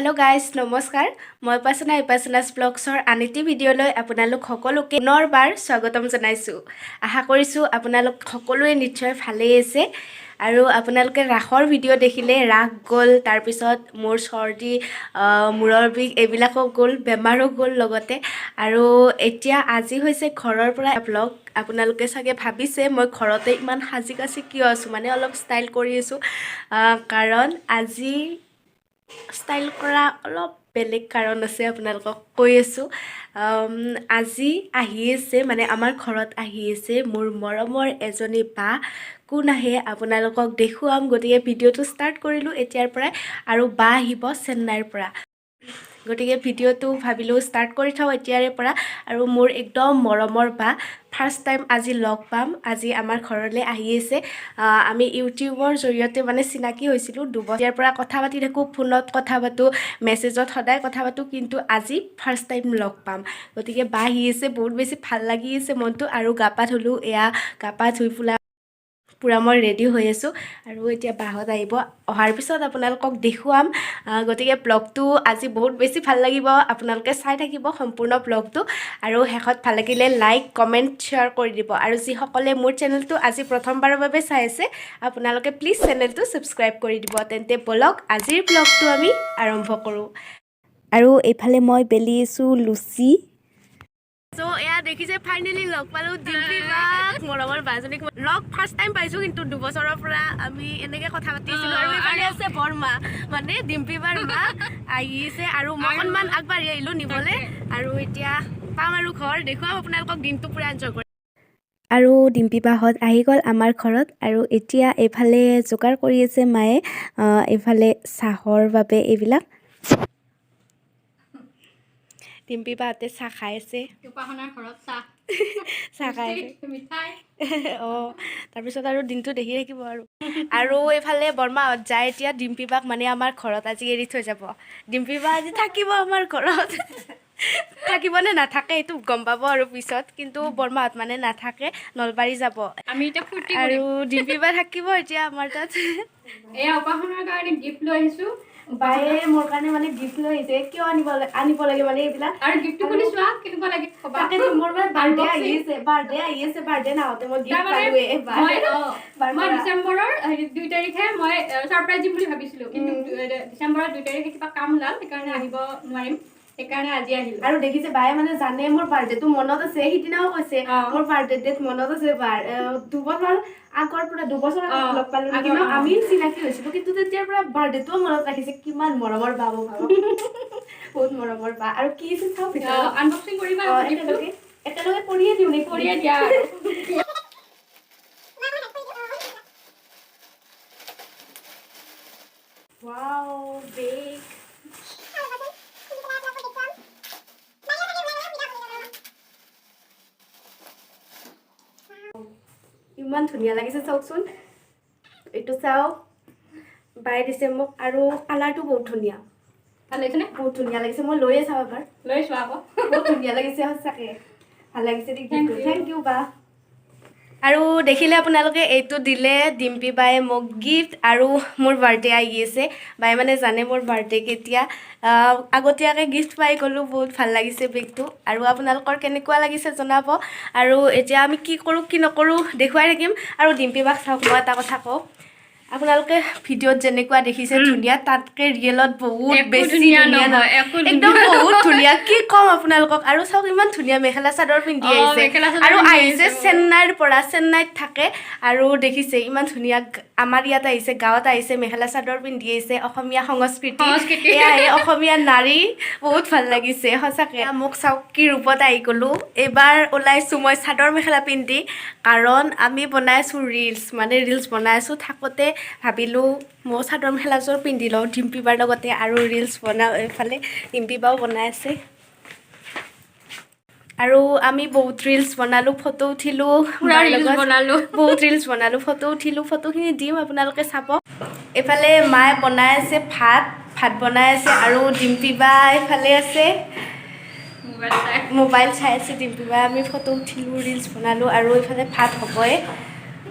Hello' guys নমস্কাৰ মই উপাসনাছ ব্লগছৰ আন এটি ভিডিঅ'লৈ আপোনালোক সকলোকে পুনৰবাৰ স্বাগতম জনাইছোঁ। আশা কৰিছোঁ আপোনালোক সকলোৱে নিশ্চয় ভালেই আছে আৰু আপোনালোকে ৰাসৰ ভিডিঅ' দেখিলে ৰাস গ'ল, তাৰপিছত মোৰ চৰ্দি মূৰৰ বিষ এইবিলাকো গ'ল, বেমাৰো গ'ল লগতে। আৰু এতিয়া আজি হৈছে ঘৰৰ পৰা ব্লগ। আপোনালোকে চাগে ভাবিছে মই ঘৰতে ইমান সাজি কাচি কিয় আছোঁ, মানে অলপ ষ্টাইল কৰি আছোঁ কাৰণ আজি ষ্টাইল কৰা অলপ বেলেগ কাৰণ আছে, আপোনালোকক কৈ আছোঁ। আজি আহি আছে, মানে আমাৰ ঘৰত আহি আছে মোৰ মৰমৰ এজনী বা। কোন আহে আপোনালোকক দেখুৱাম, গতিকে ভিডিঅ'টো ষ্টাৰ্ট কৰিলোঁ এতিয়াৰ পৰাই। আৰু বা আহিব চেন্নাইৰ পৰা, গতিকে ভিডিঅ'টো ভাবিলোঁ ষ্টাৰ্ট কৰি থওঁ এতিয়াৰে পৰা। আৰু মোৰ একদম মৰমৰ বা, ফাৰ্ষ্ট টাইম আজি লগ পাম, আজি আমাৰ ঘৰলৈ আহি আছে। আমি ইউটিউবৰ জৰিয়তে মানে চিনাকি হৈছিলোঁ, দুবছৰীয়াৰ পৰা কথা পাতি থাকোঁ, ফোনত কথা পাতোঁ, মেছেজত সদায় কথা পাতোঁ, কিন্তু আজি ফাৰ্ষ্ট টাইম লগ পাম। গতিকে বা আহি আছে, বহুত বেছি ভাল লাগি আছে মনটো। আৰু গা পা ধুলোঁ, এয়া গা পা ধুই পূৰা মই ৰেডি হৈ আছোঁ। আৰু এতিয়া বাহঁত আহিব, অহাৰ পিছত আপোনালোকক দেখুৱাম। গতিকে ব্লগটো আজি বহুত বেছি ভাল লাগিব, আপোনালোকে চাই থাকিব সম্পূৰ্ণ ব্লগটো। আৰু শেষত ভাল লাগিলে লাইক কমেণ্ট শ্বেয়াৰ কৰি দিব। আৰু যিসকলে মোৰ চেনেলটো আজি প্ৰথমবাৰৰ বাবে চাই আছে, আপোনালোকে প্লিজ চেনেলটো ছাবস্ক্ৰাইব কৰি দিব। তেন্তে ব'লক আজিৰ ব্লগটো আমি আৰম্ভ কৰোঁ। আৰু এইফালে মই বেলি আছোঁ লুচি। চ' এয়া দেখিছে ফাইনেলি লগ পালোঁ ডিম্পি বাক, মৰমৰ বাজনীক লগ ফাৰ্ষ্ট টাইম পাইছোঁ, কিন্তু দুবছৰৰ পৰা আমি এনেকৈ কথা পাতিছিলোঁ। আৰু এইফালে আছে বৰমা, মানে ডিম্পি বাৰ মা আহিছে। আৰু মই অকণমান আগবাঢ়ি আহিলোঁ নিবলৈ, আৰু এতিয়া পাম আৰু ঘৰ দেখুৱাম আপোনালোকক, দিনটো পূৰা এনজয় কৰিম। আৰু ডিম্পি বাহঁত আহি গ'ল আমাৰ ঘৰত। আৰু এতিয়া এইফালে যোগাৰ কৰি আছে মায়ে, এইফালে চাহৰ বাবে এইবিলাক। ডিম্পি বাহঁতে চাহ খাই আছে, চাহ খাই আছে অঁ। তাৰপিছত আৰু দিনটো দেখি থাকিব আৰু এইফালে বৰমাহঁত যায় এতিয়া ডিম্পি বাক মানে আমাৰ ঘৰত আজি এৰি থৈ যাব। ডিম্পি বা আজি থাকিব আমাৰ ঘৰত থাকিবনে নাথাকে এইটো গম পাব আৰু পিছত, কিন্তু বৰমাহঁত মানে নাথাকে, নলবাৰী যাব। আমি এতিয়া ফূৰ্তি আৰু কৰিম। ডিম্পি বা থাকিব এতিয়া আমাৰ তাত। এয়া উপাসনাৰ কাৰণে গিফ্ট লৈ আহিছোঁ। বায়ে মোৰ কাৰণে মানে গিফ্ট লৈ আহিছে, কিয় আনিব লাগে মানে এইবিলাক। আৰু গিফ্টটো খুলি চোৱা কেনেকুৱা লাগে ক'বা। তাকেতো মোৰ মানে বাৰ্থডে আহি আছে, বাৰ্থডে নাহোঁতে মই গিফ্ট পালোঁৱে। মই ডিচেম্বৰৰ 2 তাৰিখে মই ছাৰপ্ৰাইজ দিম বুলি ভাবিছিলোঁ, কিন্তু ডিচেম্বৰৰ 2 তাৰিখে কিবা কাম ওলাল, সেইকাৰণে আহিব নোৱাৰিম, সেইকাৰণে আজি আহিলোঁ। আৰু দেখিছে বায়ে মানে জানে মোৰ বাৰ্থডেটো মনত আছে, সিদিনাও কৈছে মোৰ বাৰ্থডে ডেট মনত আছে বাৰ। দুবছৰ আগৰ পৰা, দুবছৰ আগত লগ পালোঁ নেকি ন, আমি চিনাকি হৈছিলোঁ, কিন্তু তেতিয়াৰ পৰা বাৰ্থডেটোও মনত ৰাখিছে। কিমান মৰমৰ বা ভাবক, বহুত মৰমৰ বা। আৰু কি আছে চাওঁ ভিতৰত, আনবক্সিং কৰিবা একেলগে কৰিয়ে দিওঁ নেকি? কৰিয়ে দিয়া আৰু। ৱাও বেগ, ইমান ধুনীয়া লাগিছে চাওকচোন, এইটো চাওক বাই দিছে মোক। আৰু কালাৰটো বহুত ধুনীয়া, ভাল লাগিছেনে? বহুত ধুনীয়া লাগিছে, মই লৈয়ে চাওঁ এবাৰ। লৈ চোৱা আকৌ, বহুত ধুনীয়া লাগিছে সঁচাকে, ভাল লাগিছে দেই গিফ্টটো, থেংক ইউ বা। আৰু দেখিলে আপোনালোকে এইটো দিলে ডিম্পি বায়ে মোক গিফ্ট, আৰু মোৰ বাৰ্থডে আহি আছে। বায়ে মানে জানে মোৰ বাৰ্থডে কেতিয়া, আগতীয়াকৈ গিফ্ট পাই গ'লোঁ, বহুত ভাল লাগিছে বেগটো। আৰু আপোনালোকৰ কেনেকুৱা লাগিছে জনাব। আৰু এতিয়া আমি কি কৰোঁ কি নকৰোঁ দেখুৱাই থাকিম। আৰু ডিম্পি বাক চাওক, মই এটা কথা কওঁ, আপোনালোকে ভিডিঅ'ত যেনেকুৱা দেখিছে ধুনীয়া, তাতকৈ ৰিয়েলত বহুত বেছি ধুনীয়া নহয়, একদম বহুত ধুনীয়া, কি ক'ম আপোনালোকক। আৰু চাওক ইমান ধুনীয়া মেখেলা চাদৰ পিন্ধি আহিছে, আৰু আহিছে চেন্নাইৰ পৰা, চেন্নাইত থাকে। আৰু দেখিছে ইমান ধুনীয়া, আমাৰ ইয়াত আহিছে, গাঁৱত আহিছে, মেখেলা চাদৰ পিন্ধি আহিছে, অসমীয়া সংস্কৃতি, এয়াই অসমীয়া নাৰী, বহুত ভাল লাগিছে সঁচাকৈ। মোক চাওক কি ৰূপত আহি গ'লোঁ, এইবাৰ ওলাইছোঁ মই চাদৰ মেখেলা পিন্ধি, কাৰণ আমি বনাই আছোঁ ৰিলচ, মানে ৰিলচ বনাই আছোঁ। থাকোঁতে ভাবিলোঁ মই চাদৰ মেখেলাযোৰ পিন্ধি লওঁ ডিম্পি বাৰ লগতে, আৰু ৰিলচ বনাওঁ। এইফালে ডিম্পি বাও বনাই আছে। আৰু আমি বহুত ৰিলচ বনালোঁ, ফটো উঠিলোঁ, বহুত ৰিলচ বনালোঁ, ফটো উঠিলোঁ, ফটোখিনি দিম আপোনালোকে চাব। এইফালে মায়ে বনাই আছে ভাত বনাই আছে, আৰু ডিম্পি বা এইফালে আছে মোবাইল চাই আছে ডিম্পি বা। আমি ফটো উঠিলোঁ, ৰিলচ বনালোঁ, আৰু এইফালে ভাত হ'বই।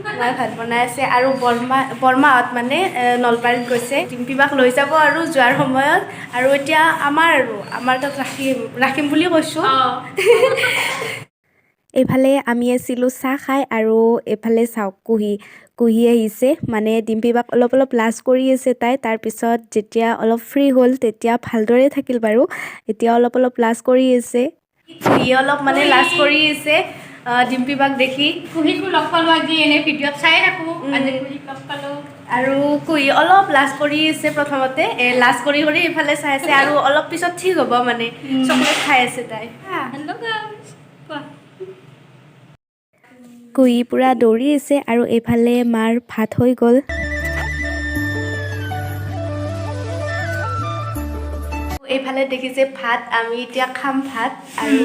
মায়ে ভাত বনাই আছে আৰু বৰমাহঁত মানে নলবাৰীত গৈছে ডিম্পিবাক লৈ যাব আৰু যোৱাৰ সময়ত আৰু এতিয়া আমাৰ তাত ৰাখিম বুলি কৈছোঁ। এইফালে আমি আছিলোঁ চাহ খাই আৰু এইফালে চাওক কুহি আহিছে মানে ডিম্পিবাক অলপ লাজ কৰি আছে তাই। তাৰপিছত যেতিয়া অলপ ফ্ৰী হ'ল তেতিয়া ভালদৰে থাকিল বাৰু, এতিয়া অলপ লাজ কৰি আছে। কুহিয়ে অলপ মানে লাজ কৰি আছে ডিম্পিবাক দেখি। কুহিকো লগ পালোঁ আজি এনেই ভিডিঅ'ত চাই থাকোঁ, আজি কুহিক লগ পালোঁ। আৰু কুহি অলপ লাজ কৰি আছে প্ৰথমতে লাজ কৰি এইফালে চাই আছে আৰু অলপ পিছত ঠিক হ'ব মানে চকলেট খাই আছে তাই। কুহি পূৰা দৌৰি আছে আৰু এইফালে মাৰ ভাত হৈ গ'ল। এইফালে দেখিছে ভাত, আমি এতিয়া খাম ভাত আৰু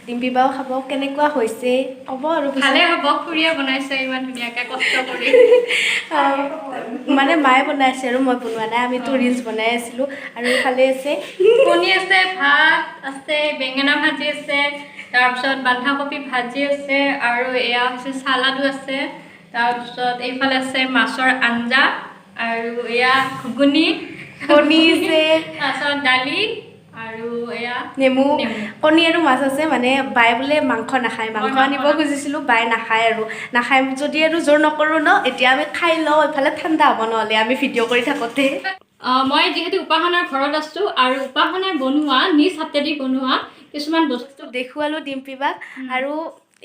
ডিম্পিবাও খাব। কেনেকুৱা হৈছে ক'ব আৰু ভালে হ'ব, খুৰীয়ে বনাইছে ইমান ধুনীয়াকৈ কষ্ট কৰি। মানে মায়ে বনাইছে আৰু মই বনোৱা নাই, আমিতো ৰিলচ বনাই আছিলোঁ। আৰু এইফালে আছে কণী আছে, ভাত আছে, বেঙেনা ভাজি আছে, তাৰপিছত বন্ধাকবি ভাজি আছে আৰু এয়া হৈছে চালাডো আছে। তাৰপিছত এইফালে আছে মাছৰ আঞ্জা আৰু এয়া ঘুগুনি, কণী আছে, তাৰপিছত দালি আৰু এয়া নেমু। কণী আৰু মাছ আছে মানে বায়ে বোলে মাংস নাখায়, মাংস আনিব খুজিছিলোঁ বায়ে নাখায় যদি আৰু জোৰ নকৰোঁ ন, এতিয়া আমি খাই লওঁ, এইফালে ঠাণ্ডা হ'ব নহ'লে আমি ভিডিঅ' কৰি থাকোঁতে। মই যিহেতু উপাসনাৰ ঘৰত আছোঁ আৰু উপাসনাই বনোৱা নিজ হাতেদি বনোৱা কিছুমান বস্তু দেখুৱালোঁ ডিম্পিবাক। আৰু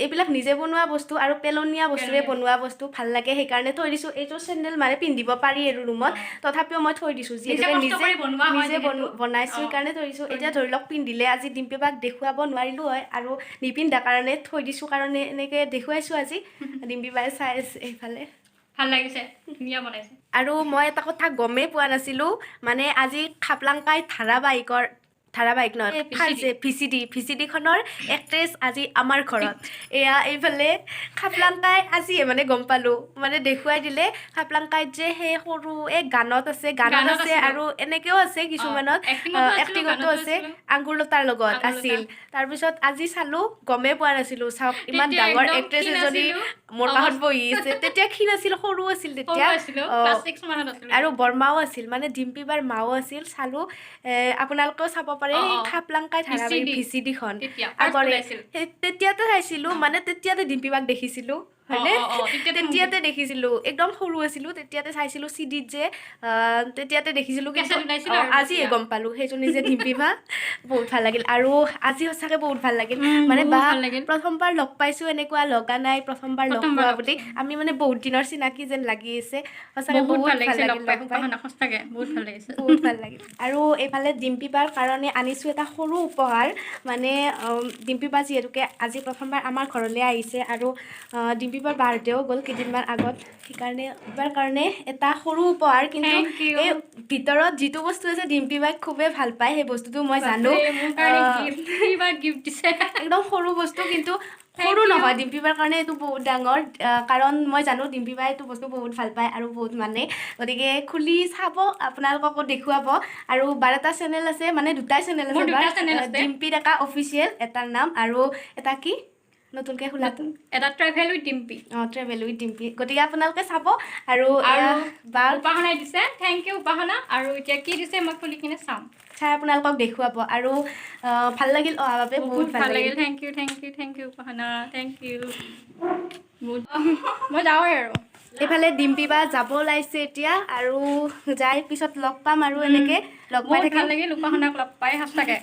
এইবিলাক নিজে বনোৱা বস্তু আৰু পেলনীয়া বস্তুৰে বনোৱা বস্তু ভাল লাগে সেইকাৰণে থৈ দিছোঁ। এইটো চেণ্ডেল মানে পিন্ধিব পাৰি আৰু ৰুমত, তথাপিও মই থৈ দিছোঁ যিহেতুকে নিজে বনাইছোঁ সেইকাৰণে থৈ দিছোঁ। এতিয়া ধৰি লওক পিন্ধিলে আজি ডিম্পিবাক দেখুৱাব নোৱাৰিলোঁ হয় আৰু নিপিন্ধা কাৰণে থৈ দিছোঁ কাৰণে এনেকৈ দেখুৱাইছোঁ আজি। ডিম্পিবাই চাই আছে এইফালে। ভাল লাগিছে, ধুনীয়া বনাইছে। আৰু মই এটা কথা গমেই পোৱা নাছিলোঁ, মানে আজি খাপলাংকাই ধাৰাবাহিক নহয় ভিচিডিখনৰ এক্ট্ৰেছ আজি আমাৰ ঘৰত। এইফালে খাপলাংকাই আজিয়ে মানে গম পালোঁ, মানে দেখুৱাই দিলে খাপলাংকাইত যে সেই সৰু গানত আছে আৰু এনেকৈও আছে কিছুমানত এক্টিঙতো আছে, আঙুৰলতাৰ লগত আছিল। তাৰপিছত আজি চালোঁ, গমেই পোৱা নাছিলোঁ। চাওক ইমান ডাঙৰ এক্ট্ৰেছ এজনী মোৰ কাষত বহি আছে। তেতিয়া ক্ষীণ আছিল, সৰু আছিল তেতিয়া, আৰু বৰমাও আছিল মানে ডিম্পিবাৰ মাও আছিল। চালোঁ, আপোনালোকেও চাব পাৰে খাপলাংকাই ধাৰাবাহিক ভিচিডিখন আগৰে তেতিয়াতে চাইছিলোঁ, মানে তেতিয়াতে ডিম্পিবাক দেখিছিলোঁ হয়নে? তেতিয়াতে দেখিছিলোঁ, একদম সৰু আছিলোঁ তেতিয়াতে চাইছিলোঁ চিডিত যে, তেতিয়াতে দেখিছিলোঁ। কিন্তু আজিয়ে গম পালোঁ সেইজনী যে ডিম্পিবা। বহুত ভাল লাগিল আৰু আজি সঁচাকৈ বহুত ভাল লাগিল। মানে বা প্ৰথমবাৰ লগ পাইছোঁ, এনেকুৱা লগা নাই প্ৰথমবাৰ লগ পোৱা বুলি। আমি মানে বহুত দিনৰ চিনাকি যেন লাগি আছে, সঁচাকৈ বহুত ভাল লাগিল লগ পাই, সঁচাকৈ বহুত ভাল লাগিছে, বহুত ভাল লাগিল। আৰু এইফালে ডিম্পিবাৰ কাৰণে আনিছোঁ এটা সৰু উপহাৰ, মানে ডিম্পিবা যিহেতুকে আজি প্ৰথমবাৰ আমাৰ ঘৰলৈ আহিছে আৰু ডিম্পিবাৰ বাৰ্থডেও গ'ল কেইদিনমান আগত, সেইকাৰণে এইবাৰ কাৰণে এটা সৰু উপহাৰ। কিন্তু এই ভিতৰত যিটো বস্তু আছে ডিম্পিবাই খুবেই ভাল পায়, সেই বস্তুটো মই জানো। একদম সৰু বস্তু, কিন্তু সৰু নহয় ডিম্পিবাৰ কাৰণে এইটো বহুত ডাঙৰ, কাৰণ মই জানো ডিম্পিবাই এইটো বস্তু বহুত ভাল পায় আৰু বহুত মানে, গতিকে খুলি চাব, আপোনালোককো দেখুৱাব। আৰু বাৰ এটা চেনেল আছে, মানে দুটাই চেনেল আছে, ডিম্পি ডেকা অফিচিয়েল এটাৰ নাম, আৰু এটা কি নতুনকৈ খোলাটো এটা travel with Dimpi. Travel with Dimpi, গতিকে আপোনালোকে চাব। আৰু উপাসনাই দিছে, থেংক ইউ উপাসনা। আৰু এতিয়া কি দিছে মই খুলি কিনে চাম, চাই আপোনালোকক দেখুৱাব। আৰু ভাল লাগিল অহাৰ বাবে, বহুত ভাল লাগিল। থেংক ইউ উপাসনা, থেংক ইউ। মই যাওঁৱে আৰু এইফালে ডিম্পিবা যাব ওলাইছে এতিয়া, আৰু যাই পিছত লগ পাম আৰু এনেকৈ লগ পাই থাকিম। ভাল লাগিল উপাসনাক লগ পাই সঁচাকৈ।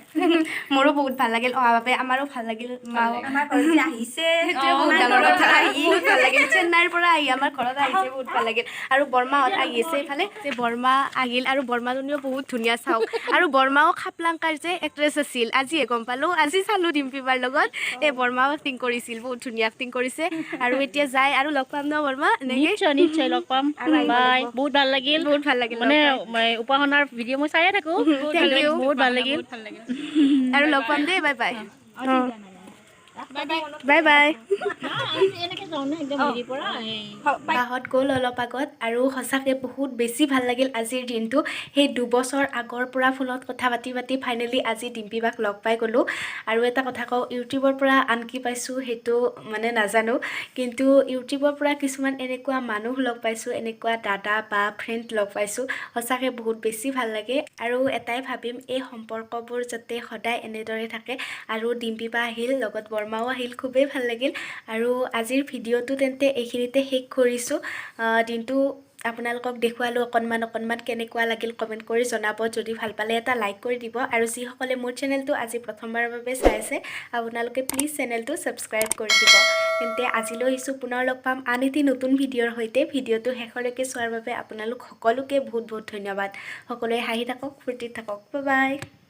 মোৰো বহুত ভাল লাগিল অহাৰ বাবে, আমাৰো ভাল লাগিল। আমাৰ ঘৰত যে আহিছে সেইটোৱে বহুত ডাঙৰ কথা, বহুত ভাল লাগিল। চেন্নাইৰ পৰা আহি আমাৰ ঘৰত আহিছে, বহুত ভাল লাগিল। আৰু বৰমাহঁত আহি আছে এইফালে, যে বৰমা আহিল আৰু বৰমাজনীও বহুত ধুনীয়া, চাওক। আৰু বৰমাও খাপলাংকাৰ যে এক্ট্ৰেছ আছিল, আজিহে গম পালোঁ, আজি চালোঁ ডিম্পিবাৰ লগত। এই বৰমাও এক্টিং কৰিছিল, বহুত ধুনীয়া এক্টিং কৰিছে। আৰু এতিয়া যাই আৰু লগ পাম ন বৰমা, এনেকৈ নিশ্চয় লগ পাম। বাই, বহুত ভাল লাগিল, মানে উপাসনাৰ ভিডিঅ' মই চায়ে থাকোঁ, বহুত ভাল লাগিল। আৰু লগ পাম দেই, বাই বাই। বাই বাই এনেকৈ যাওঁ নে একদম হেৰিৰ পৰা বাহঁত গ'ল অলপ আগত আৰু সঁচাকৈ বহুত বেছি ভাল লাগিল আজিৰ দিনটো সেই 2 বছৰ আগৰ পৰা ফোনত কথা পাতি পাতি ফাইনেলি আজি ডিম্পী বাক লগ পাই গ'লোঁ আৰু এটা কথা কওঁ ইউটিউবৰ পৰা আনকি পাইছোঁ সেইটো মানে নাজানো কিন্তু ইউটিউবৰ পৰা কিছুমান এনেকুৱা মানুহ লগ পাইছোঁ এনেকুৱা দাদা বা ফ্ৰেণ্ড লগ পাইছোঁ সঁচাকৈ বহুত বেছি ভাল লাগে আৰু এটাই ভাবিম এই সম্পৰ্কবোৰ যাতে সদায় এনেদৰে থাকে আৰু ডিম্পী বা আহিল লগত বৰমাও আহিল খুবেই ভাল লাগিল আৰু আজিৰ ভিডিঅ'টো তেন্তে এইখিনিতে শেষ কৰিছোঁ দিনটো আপোনালোকক দেখুৱালোঁ অকণমান কেনেকুৱা লাগিল কমেণ্ট কৰি জনাব যদি ভাল পালে এটা লাইক কৰি দিব আৰু যিসকলে মোৰ চেনেলটো আজি প্ৰথমবাৰৰ বাবে চাই আছে আপোনালোকে প্লিজ চেনেলটো ছাবস্ক্ৰাইব কৰি দিব তেন্তে আজিলৈ আহিছোঁ পুনৰ লগ পাম আন এটি নতুন ভিডিঅ'ৰ সৈতে ভিডিঅ'টো শেষলৈকে চোৱাৰ বাবে আপোনালোক সকলোকে বহুত বহুত ধন্যবাদ সকলোৱে হাঁহি থাকক ফূৰ্তিত থাকক বাই বাই